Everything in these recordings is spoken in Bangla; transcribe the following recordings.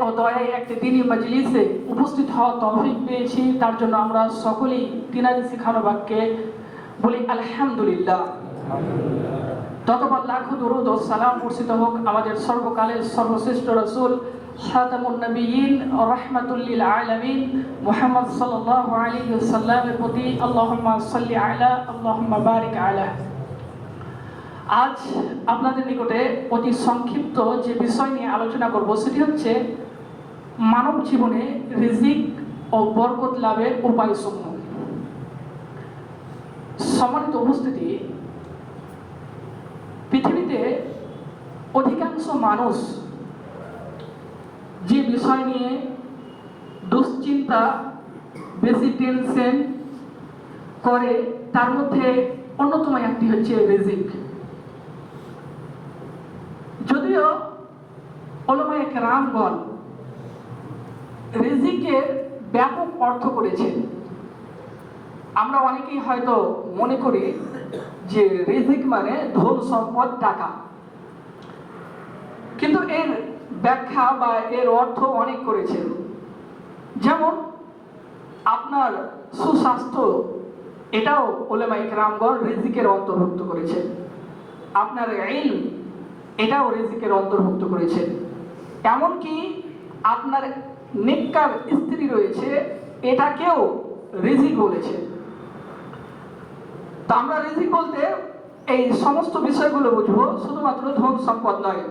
ও দয়ায় একটি দ্বীনি মজলিসে উপস্থিত হওয়ার তৌফিক পেয়েছি, তার জন্য আমরা সকলেই তিনার শিখানো বাক্যে বলি আলহামদুলিল্লাহ। ততপর লাখো দরুদ ও সালাম বর্ষিত হোক আমাদের সর্বকালের সর্বশ্রেষ্ঠ রাসূল খাতামুন নবিয়্যিন রাহমাতুল লিল আলামিন মুহাম্মদ সাল্লাল্লাহু আলাইহি ওয়াসাল্লামের প্রতি। আল্লাহুম্মা সাল্লি আলা, আল্লাহুম্মা বারিক আলা। আজ আপনাদের নিকটে অতি সংক্ষিপ্ত যে বিষয় নিয়ে আলোচনা করব সেটি হচ্ছে মানব জীবনে রিজিক ও বরকত লাভের উপায়সমূহ। সম্মানিত উপস্থিতি, পৃথিবীতে অধিকাংশ মানুষ যে বিষয় নিয়ে দুশ্চিন্তা, বেশি টেনশন করে তার মধ্যে অন্যতম একটি হচ্ছে রিজিক। যদিও উলামায়ে কেরামগণ রিজিকের ব্যাপক অর্থ করেছেন, আমরা অনেকেই হয়তো মনে করি যে রিজিক মানে ধন সম্পদ, টাকা, কিন্তু এর ব্যাখ্যা বা এর অর্থ অনেক করেছেন। যেমন আপনার সুস্বাস্থ্য, এটাও উলামায়ে কেরামগণ রিজিকের অন্তর্ভুক্ত করেছেন। আপনার ইলম, এটাও রিজিকের অন্তর্ভুক্ত করেছেন। এমনকি আপনার নেককার স্ত্রী রয়েছে, এটাকেও রিজিক বলেছেন। তো আমরা রিজিক বলতে এই সমস্ত বিষয়গুলো বুঝবো, শুধুমাত্র ধন সম্পদ নয়।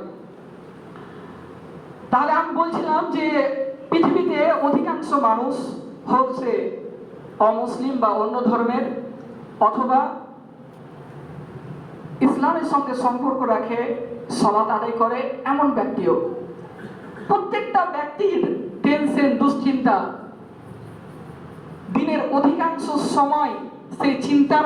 তাহলে আমি বলছিলাম যে পৃথিবীতে অধিকাংশ মানুষ, হোক সে অমুসলিম বা অন্য ধর্মের, অথবা ইসলামের সঙ্গে সম্পর্ক রাখে, সালাত আদায় করে, এমন ব্যক্তিও, প্রত্যেকটা ব্যক্তির টেনশন, দুশ্চিন্তা, দিনের অধিকাংশ সময় সেই চিন্তার